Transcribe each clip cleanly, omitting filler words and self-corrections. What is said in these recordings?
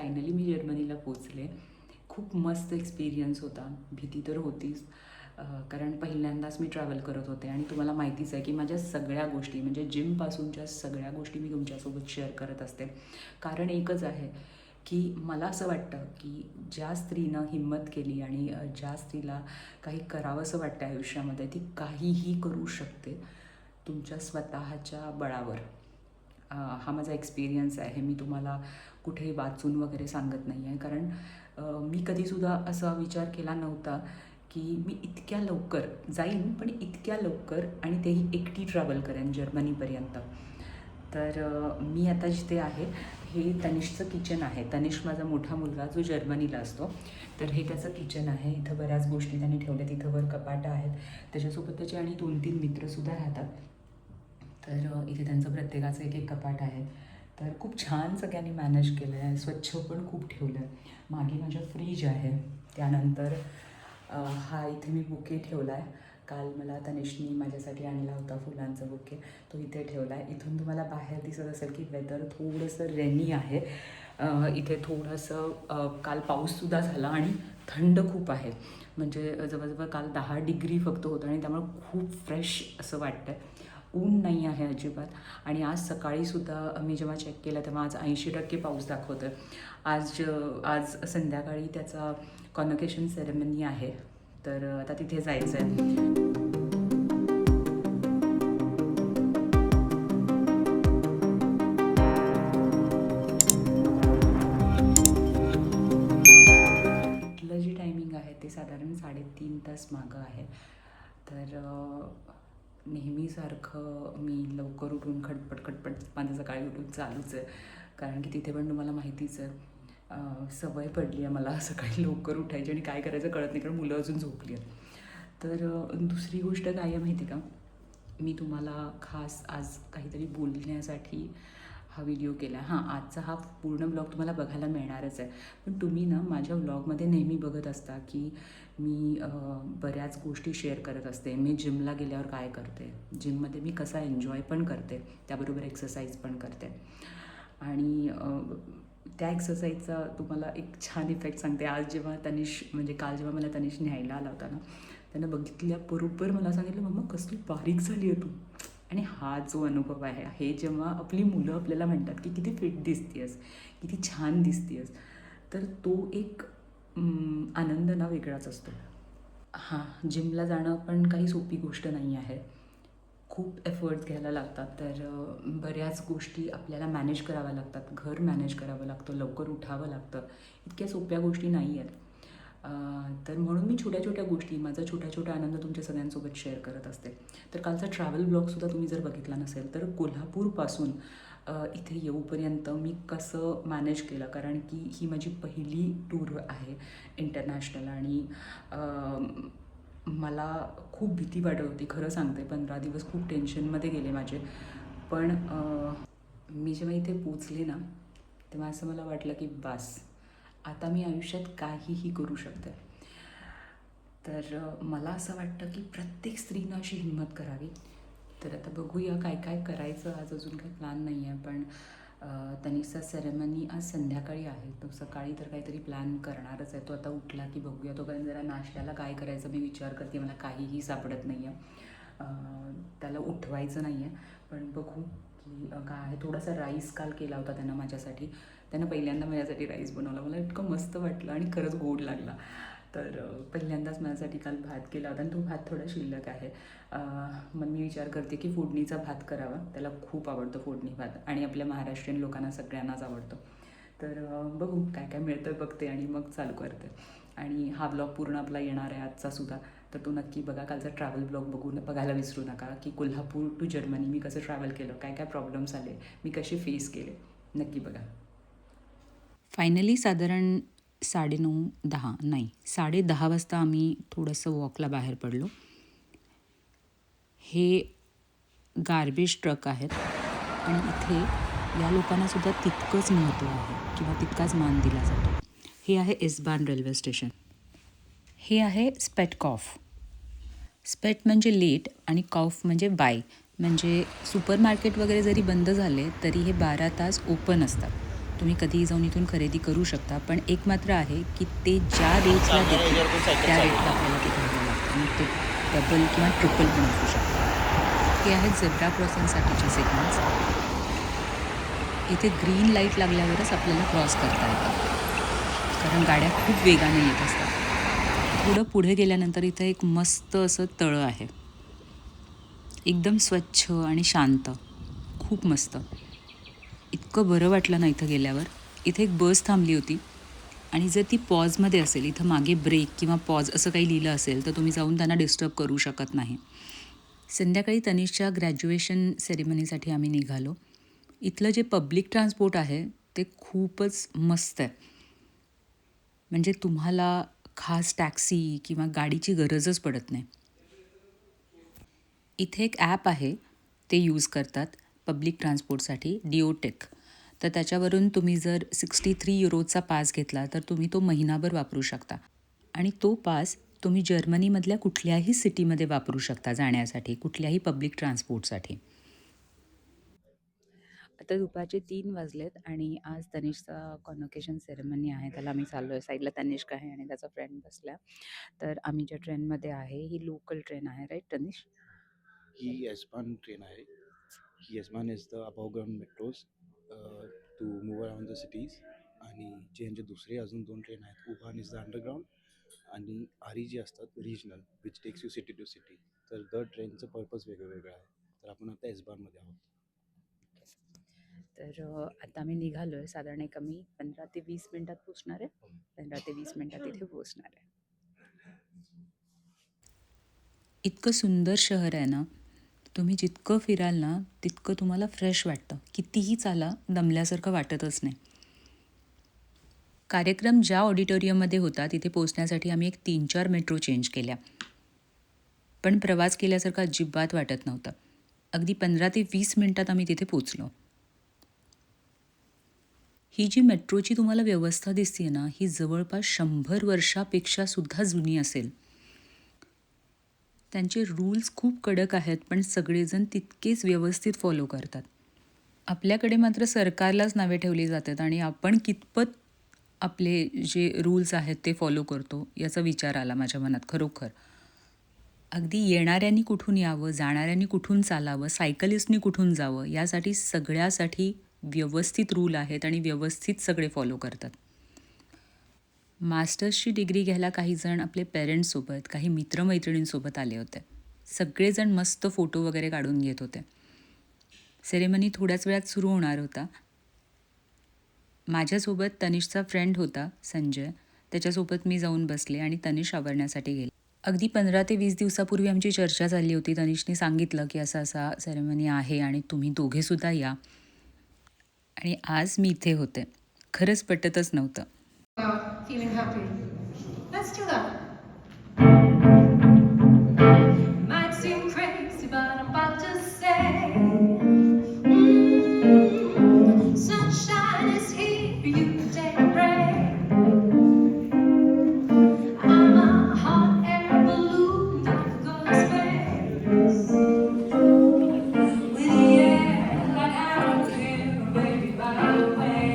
Finally मी जर्मनीला पोचले. खूप मस्त एक्सपिरियन्स होता. भीती तर होतीच, कारण पहिल्यांदाच मी ट्रॅव्हल करत होते आणि तुम्हाला माहितीच आहे की माझ्या सगळ्या गोष्टी म्हणजे जिमपासूनच्या सगळ्या गोष्टी मी तुमच्यासोबत शेअर करत असते. कारण एकच आहे की मला असं वाटतं की ज्या स्त्रीनं हिंमत केली आणि ज्या स्त्रीला काही करावंसं वाटतं आयुष्यामध्ये ती काहीही करू शकते तुमच्या स्वतःच्या बळावर. हा माझा एक्सपिरियन्स आहे. मी तुम्हाला कुठे वाचून वगैरे सांगत नाही आहे, कारण मी कधीसुद्धा असा विचार केला नव्हता की मी इतक्या लवकर जाईन, पण इतक्या लवकर आणि तेही एकटी ट्रॅव्हल करेन जर्मनीपर्यंत. तर मी आता जिथे आहे हे तनिषचं किचन आहे. तनिष माझा मोठा मुलगा जो जर्मनीला असतो, तर हे त्याचं किचन आहे. इथं बऱ्याच गोष्टी त्यांनी ठेवल्या. तिथं वर कपाटं आहेत. त्याच्यासोबत त्याचे आणि 2-3 मित्रसुद्धा राहतात. तर इथे त्यांचं प्रत्येकाचं एक एक कपाट आहे. तर खूप छान सगळ्यांनी मॅनेज केलं आहे. स्वच्छ पण खूप ठेवलं आहे. मागे माझ्या फ्रीज आहे. त्यानंतर हा इथे मी बुके ठेवला आहे. काल मला तनिषनी माझ्यासाठी आणला होता फुलांचा बुके, तो इथे ठेवला आहे. इथून तुम्हाला बाहेर दिसत असेल की वेदर थोडंसं रेनी आहे. इथे थोडंसं काल पाऊससुद्धा झाला आणि थंड खूप आहे. म्हणजे जवळजवळ काल 10 डिग्री फक्त होतं आणि त्यामुळे खूप फ्रेश असं वाटतं आहे. ऊन नाही आहे अजिबात. आणि आज सकाळीसुद्धा मी जेव्हा चेक केलं तेव्हा आज 80% पाऊस दाखवतं आहे. आज संध्याकाळी त्याचा कॉन्व्होकेशन सेरेमनी आहे, तर आता तिथे जायचं आहे. इथलं जी टायमिंग आहे ते साधारण 3.5 तास मागं आहे. तर नेहमीसारखं मी लवकर उठून खटपट माझं सकाळी उठून चालूच आहे, कारण की तिथे पण तुम्हाला माहितीच आहे सवय पडली आहे मला सकाळी लवकर उठायची आणि काय करायचं कळत नाही, कारण मुलं अजून झोपली आहेत. तर दुसरी गोष्ट काय आहे माहिती का, मी तुम्हाला खास आज काहीतरी बोलण्यासाठी हा व्हिडिओ केला आहे. आजचा हा पूर्ण ब्लॉग तुम्हाला बघायला मिळणारच आहे, पण तुम्ही ना माझ्या व्लॉगमध्ये नेहमी बघत असता की मी बऱ्याच गोष्टी शेअर करत असते. मी जिमला गेल्यावर काय करते, जिममध्ये मी कसा एन्जॉय पण करते, त्याबरोबर एक्सरसाइज पण करते. आणि त्या एक्सरसाइजचा तुम्हाला एक छान इफेक्ट सांगते. आज जेव्हा काल जेव्हा मला तनिष न्यायला आला होता ना, त्यानं बघितल्याबरोबर मला सांगितलं, मम्मा कसली बारीक झाली आहे तू. आणि हा जो अनुभव आहे, हे जेव्हा आपली मुलं आपल्याला म्हणतात की किती फिट दिसतेस, किती छान दिसतेस, तर तो एक आनंद ना वेगळाच असतो. जिमला जाणं पण काही सोपी गोष्ट नाही आहे. खूप एफर्ट्स घ्यायला लागतात. तर बऱ्याच गोष्टी आपल्याला मॅनेज कराव्या लागतात. घर मॅनेज करावं लागतं, लवकर उठावं लागतं. इतक्या सोप्या गोष्टी नाही आहेत. तर म्हणून मी छोट्या छोट्या गोष्टी, माझा छोटा छोटा आनंद तुमच्या सगळ्यांसोबत शेअर करत असते. तर कालचा ट्रॅव्हल ब्लॉगसुद्धा तुम्ही जर बघितला नसेल, तर कोल्हापूरपासून इथे येऊपर्यंत मी कसं मॅनेज केलं, कारण की ही माझी पहिली टूर आहे इंटरनॅशनल. आणि मला खूप भीती वाटत होती, खरं सांगते. 15 दिवस खूप टेन्शनमध्ये गेले माझे. पण मी जेव्हा इथे पोचले ना, तेव्हा असं मला वाटलं की बस, आता मी आयुष्यात काहीही करू शकते. तर मला असं वाटतं की प्रत्येक स्त्रीनं अशी हिंमत करावी. तर आता बघूया काय काय करायचं. आज अजून काही प्लॅन नाही आहे, पण तनिषचा सेरेमनी आज संध्याकाळी आहे. तो सकाळी तर काहीतरी प्लॅन करणारच आहे. तो आता उठला की बघूया. तोपर्यंत जरा नाश्त्याला काय करायचं मी विचार करते. मला काहीही सापडत नाही आहे. त्याला उठवायचं नाही आहे, पण बघू की काय आहे. थोडासा राईस काल केला होता त्यानं माझ्यासाठी. त्यानं पहिल्यांदा माझ्यासाठी राईस बनवला. मला इतकं मस्त वाटलं आणि खरंच गोड लागला. तर पहिल्यांदाच माझ्यासाठी काल भात केला होता आणि तो भात थोडा शिल्लक आहे. मग मी विचार करते की फोडणीचा भात करावा. त्याला खूप आवडतो फोडणी भात आणि आपल्या महाराष्ट्रीयन लोकांना सगळ्यांनाच आवडतो. तर बघू काय काय मिळतं बघते आणि मग चालू करते. आणि हा ब्लॉग पूर्ण आपला येणार आहे आजचासुद्धा, तर तो नक्की बघा. कालचा ट्रॅव्हल ब्लॉग बघायला विसरू नका की कोल्हापूर टू जर्मनी मी कसं ट्रॅव्हल केलं, काय काय प्रॉब्लेम्स आले, मी कसे फेस केले, नक्की बघा. फायनली साधारण 9:30 नाही 10:30 वाजता आम्ही थोडंसं वॉकला बाहेर पडलो. हे गार्बेज ट्रक आहेत आणि इथे या लोकांनासुद्धा तितकंच महत्त्व आहे किंवा तितकाच मान दिला जातो. हे आहे एसबान रेल्वे स्टेशन. हे आहे स्पेटकॉफ. स्पेट म्हणजे लेट आणि कॉफ म्हणजे बाय. म्हणजे सुपर मार्केट वगैरे जरी बंद झाले तरी हे 12 तास ओपन असतात. तुम्ही कधीही जाऊन इथून खरेदी करू शकता. पण एक मात्र आहे की ते ज्या रेटला देतील त्या रेटला आपल्याला ते घ्यावं लागतं. मग ते डबल किंवा ट्रिपल पण असू शकतं. हे आहेत झेब्रा क्रॉसिंगसाठीचे सिग्नल्स. इथे ग्रीन लाईट लागल्यावरच आपल्याला क्रॉस करता येतं, कारण गाड्या खूप वेगाने येत असतात. थोडं पुढे गेल्यानंतर इथं एक मस्त असं तळं आहे, एकदम स्वच्छ आणि शांत, खूप मस्त. इतकं बरं वाटलं ना इथं गेल्यावर. इथे एक बस थांबली होती आणि जर ती पॉजमध्ये असेल, इथं मागे ब्रेक किंवा पॉज असं काही लिहिलं असेल तर तुम्ही जाऊन त्यांना डिस्टर्ब करू शकत नाही. संध्याकाळी तनिषच्या ग्रॅज्युएशन सेरेमनीसाठी आम्ही निघालो. इथलं जे पब्लिक ट्रान्सपोर्ट आहे ते खूपच मस्त आहे. म्हणजे तुम्हाला खास टॅक्सी किंवा गाडीची गरजच पडत नाही. इथे एक ॲप आहे, ते यूज करतात पब्लिक ट्रान्सपोर्टसाठी, डिओटेक. तर त्याच्यावरून तुम्ही जर 63 युरोचा पास घेतला तर तुम्ही तो महिनाभर वापरू शकता. आणि तो पास तुम्ही जर्मनीमधल्या कुठल्याही सिटीमध्ये वापरू शकता जाण्यासाठी, कुठल्याही पब्लिक ट्रान्सपोर्टसाठी. आता दुपारचे 3 वाजलेत आणि आज तनिषचा कॉन्व्होकेशन सेरेमनी आहे. त्याला आम्ही चाललो आहे. साईडला तनिष्क आहे आणि त्याचा फ्रेंड बसला. तर आम्ही ज्या ट्रेनमध्ये आहे ही लोकल ट्रेन आहे, राईट तनिष? ही एसबान ट्रेन आहे. ही S Bahn is the above ground metros to move around the cities. आणि जे यांचे दुसरे अजून 2 ट्रेन आहेत, उहान इज द अंडरग्राउंड आणि आरी जी असतात regional, which takes you city to city. तर दर ट्रेनचं पर्पज वेगळं आहे. तर आपण आता एसबानमध्ये आहोत. तर आता आम्ही निघालो आहे. साधारण एक आम्ही 15 ते 20 मिनटात पोचणार आहे. 15 ते 20 मिनटात इथे पोचणार आहे. इतकं सुंदर शहर आहे ना, तुम्ही जितकं फिराल ना तितकं तुम्हाला फ्रेश वाटतं. कितीही चाला दमल्यासारखं वाटतच नाही. कार्यक्रम ज्या ऑडिटोरियममध्ये होता तिथे पोचण्यासाठी आम्ही एक 3-4 मेट्रो चेंज केल्या, पण प्रवास केल्यासारखं अजिबात वाटत नव्हतं. अगदी 15 ते 20 मिनटात आम्ही तिथे पोचलो. ही जी मेट्रोची तुम्हाला व्यवस्था दिसते ना, ही जवळपास 100 वर्षापेक्षा सुद्धा जुनी असेल. त्यांचे रूल्स खूप कडक आहेत, पण सगळेजण तितकेच व्यवस्थित फॉलो करतात. आपल्याकडे मात्र सरकारलाच नावे ठेवली जातात आणि आपण कितपत आपले जे रूल्स आहेत ते फॉलो करतो याचा विचार आला माझ्या मनात खरोखर. अगदी येणाऱ्यांनी कुठून यावं, जाणाऱ्यांनी कुठून चालावं, सायकलिस्टनी कुठून जावं, यासाठी सगळ्यासाठी व्यवस्थित रूल आहेत आणि व्यवस्थित सगळे फॉलो करतात. मास्टर्सची डिग्री घ्यायला काही जण आपले पेरेंट्ससोबत, काही मित्रमैत्रिणींसोबत आले होते. सगळेजण मस्त फोटो वगैरे काढून घेत होते. सेरेमनी थोड्याच वेळात सुरू होणार होता. माझ्यासोबत तनिषचा फ्रेंड होता संजय, त्याच्यासोबत मी जाऊन बसले आणि तनिष आवरण्यासाठी गेले. अगदी 15 ते 20 दिवसापूर्वी आमची चर्चा झाली होती. तनिषने सांगितलं की असा असा सेरेमनी आहे आणि तुम्ही दोघेसुद्धा या. आणि आज मी इथे होते. खरंच पटतच नव्हतं. Feeling happy. Let's do that. Might seem crazy, but I'm about to say, sunshine is here, you can take a break. I'm a hot air balloon that goes space. With the air like I don't care, baby, by the way.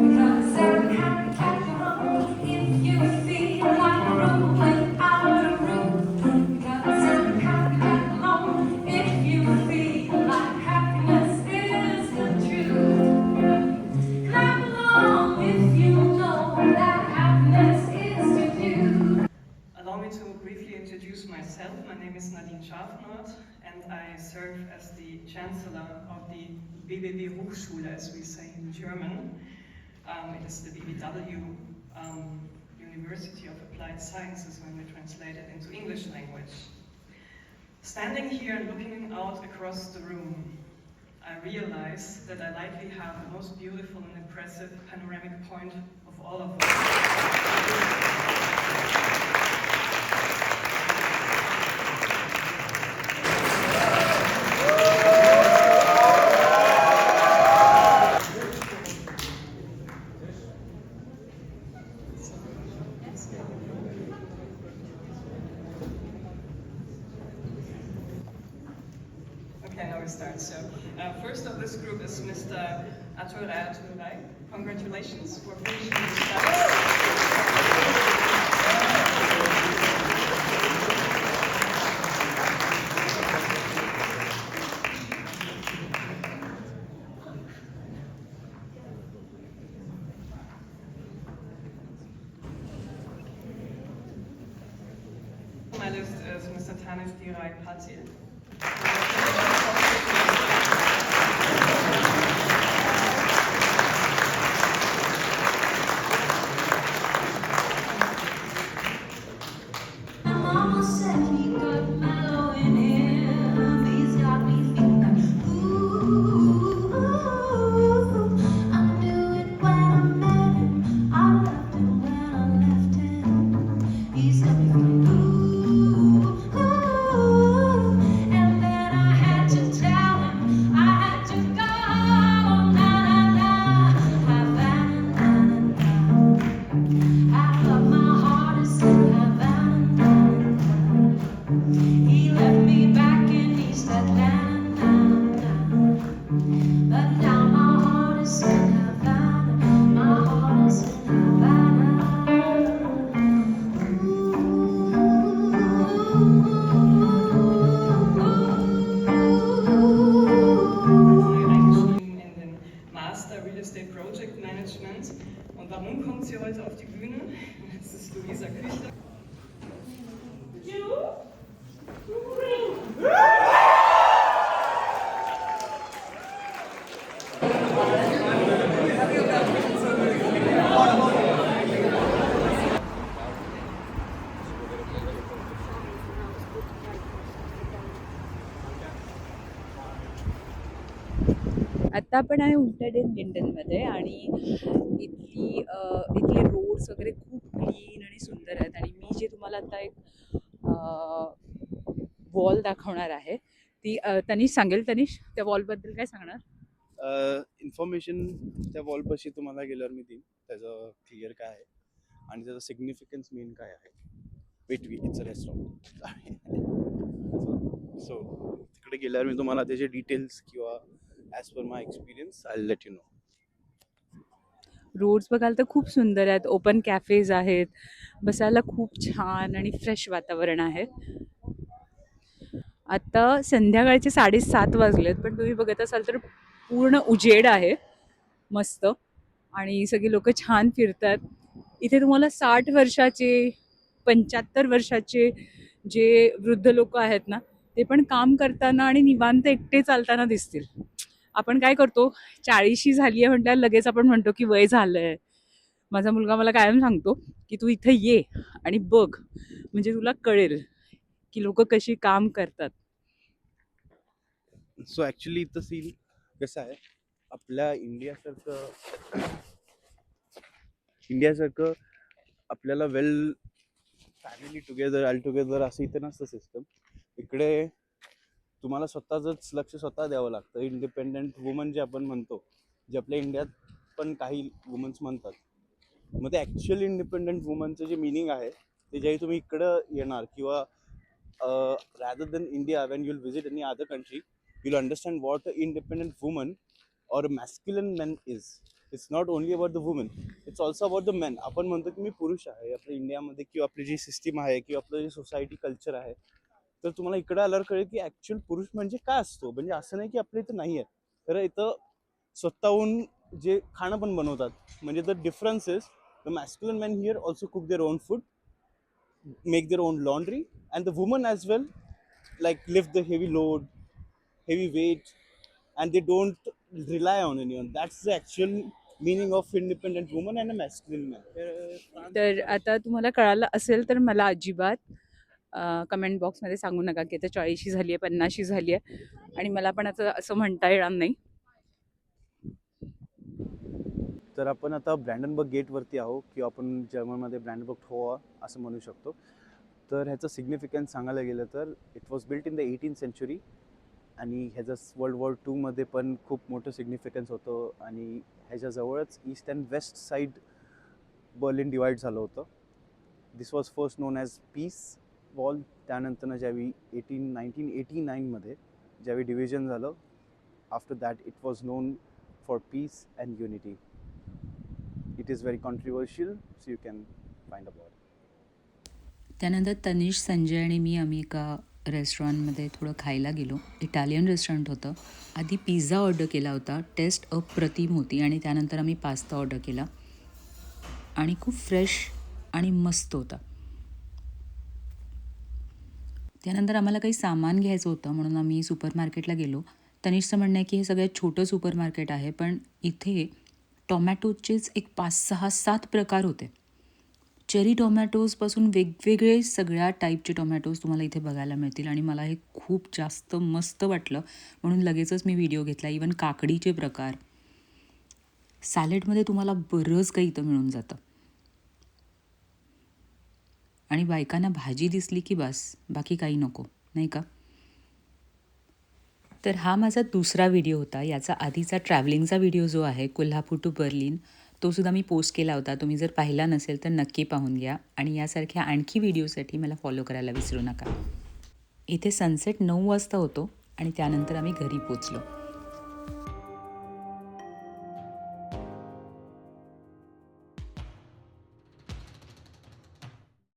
Because every kind of cat you home if you feel like a room without a roof. Because every kind of cat alone if you feel like happiness is the truth. Clap along if you know that happiness is with you. Allow me to briefly introduce myself. My name is Nadine Scharfenort and I serve as the Chancellor of the BBB Hochschule, as we say in German. It is the BBW University of Applied Sciences when we translate it into English language. Standing here and looking out across the room, I realize that I likely have the most beautiful and impressive panoramic point of all of us. Okay, now we start. So, first of this group is Mr. Aturei. Congratulations for finishing your studies. On my list is Mr. Tanis Dirai Patil. My mama said he got mellow in him. He's got me feeling ooh. I knew it when I met him. I loved him when I left him. He's got me feeling ooh. And then I had to tell him I had to go. Na na na, Havana, half of my heart is in Havana. He left me back in East Atlanta, but now my heart is in Havana. My heart is in Eingeschrieben in den Master Real Estate Project Management. Und warum kommt sie heute auf die Bühne? Das ist Luisa Küchler. आत्ता आपण आहे उंटडेन लिंडनमध्ये आणि इथले roads वगैरे खूप clean आणि सुंदर आहेत आणि मी जे तुम्हाला आता एक वॉल दाखवणार आहे ती तनिष सांगेल. तनिष, त्या वॉलबद्दल काय सांगणार? इन्फॉर्मेशन त्या वॉलपाशी तुम्हाला गेल्यावर मी देईन त्याचं क्लिअर काय आहे आणि त्याचं सिग्निफिकन्स मेन काय आहे. Wait it's a restaurant so तिकडे गेल्यावर मी तुम्हाला त्याचे डिटेल्स किंवा as per my experience I let you know. Roads बघाल तर खूप सुंदर आहेत, ओपन कॅफेज आहेत, बसायला खूप छान आणि फ्रेश वातावरण आहे. आता संध्याकाळचे 7:30 वाजलेत पण तुम्ही बघत असाल तर पूर्ण उजेड आहे मस्त आणि सगळी लोक छान फिरतात. इथे तुम्हाला 60 वर्षाचे 75 वर्षाचे जे वृद्ध लोक आहेत ना ते पण काम करताना आणि निवांत एकटे चालताना दिसतील. आपण काय करतो, 40शी झाली आहे म्हटल्यावर लगेच आपण म्हणतो की वय झालंय. माझा मुलगा मला कायम सांगतो की तू इथं ये आणि बघ म्हणजे तुला कळेल की लोक कशी काम करतात. सो ॲक्च्युली इथं सीन कसं आहे, आपल्या इंडियासारखं आपल्याला वेल फॅमिली टुगेदर ऑल टुगेदर असं इथं नसतं सिस्टम. इकडे तुम्हाला स्वतःच लक्ष स्वतः द्यावं लागतं. इंडिपेंडंट वुमन जे आपण म्हणतो, जे आपल्या इंडियात पण काही वुमन्स म्हणतात, मग ते ॲक्च्युअल इंडिपेंडंट वुमनचं जे मिनिंग आहे ते जेही तुम्ही इकडं येणार किंवा rather than India, when you'll visit any other country, you'll understand what an independent woman or a masculine man is. It's not only about the woman, it's also about the men. आपण म्हणतो की मी पुरुष आहे आपल्या इंडियामध्ये किंवा आपली जी system आहे किंवा आपलं जे सोसायटी कल्चर आहे, तर तुम्हाला इकडे आल्यावर कळेल की ॲक्च्युअल पुरुष म्हणजे काय असतो. म्हणजे असं नाही की आपल्या इथं नाही आहे, तर इथं स्वतःहून जे खाणं पण बनवतात. म्हणजे the difference is the masculine man here also cook their own food, make their own laundry, and the women as well like lift the heavy weight, and they don't rely on anyone. That's the actual meaning of independent woman and a masculine man. तर आता तुम्हाला कळालं असेल तर मला अजिबात comment बॉक्समध्ये सांगू नका की आता 40शी झाली आहे 50शी झाली आहे आणि मला पण आता असं म्हणता येणार नाही. तर आपण आता ब्रँडनबर्ग गेटवरती आहोत किंवा आपण जर्मनमध्ये ब्रँडनबर्ग tor असं म्हणू शकतो. तर ह्याचं सिग्निफिकन्स सांगायला गेलं तर it was built in the 18th century आणि ह्याचं वर्ल्ड वॉर 2 मध्ये पण खूप मोठं सिग्निफिकन्स होतं आणि ह्याच्याजवळच east and west side Berlin divide झालं होतं. This was first known as peace wall. त्यानंतर ज्यावेळी 1989 मध्ये ज्यावेळी डिव्हिजन झालं, after that it was known for peace and unity. It is very controversial, so you can find about it. त्यानंतर तनिष, संजय आणि मी आम्ही एका रेस्टॉरंटमध्ये थोडं खायला गेलो. इटालियन रेस्टॉरंट होतं. आधी पिझ्झा ऑर्डर केला होता. टेस्ट अप्रतिम होती आणि त्यानंतर आम्ही पास्ता ऑर्डर केला आणि खूप फ्रेश आणि मस्त होता. त्यानंतर आम्हाला काही सामान घ्यायचं होतं म्हणून आम्ही सुपर मार्केटला गेलो. तनिषचं म्हणणं आहे की हे सगळ्यात छोटं सुपर मार्केट आहे, पण इथे टोमॅटोचेच एक 5, 6, 7 प्रकार होते. चेरी टोमॅटोजपासून वेगवेगळे सगळ्या टाईपचे टोमॅटोज तुम्हाला इथे बघायला मिळतील आणि मला हे खूप जास्त मस्त वाटलं म्हणून लगेचच मी व्हिडिओ घेतला. इवन काकडीचे प्रकार, सॅलेडमध्ये तुम्हाला बरंच काही इथं मिळून जातं आणि बायकांना भाजी दिसली की बस, बाकी काही नको, नाही का? तर हा माझा दुसरा व्हिडिओ होता. याचा आधीचा ट्रॅव्हलिंगचा व्हिडिओ जो आहे कोल्हापूर टू बर्लिन, तो सुद्धा मी पोस्ट केला होता. तुम्ही जर पाहिला नसेल तर नक्की पाहून घ्या आणि यासारख्या आणखी व्हिडिओसाठी मला फॉलो करायला विसरू नका. इथे सनसेट 9 वाजता होतो आणि त्यानंतर आम्ही घरी पोचलो.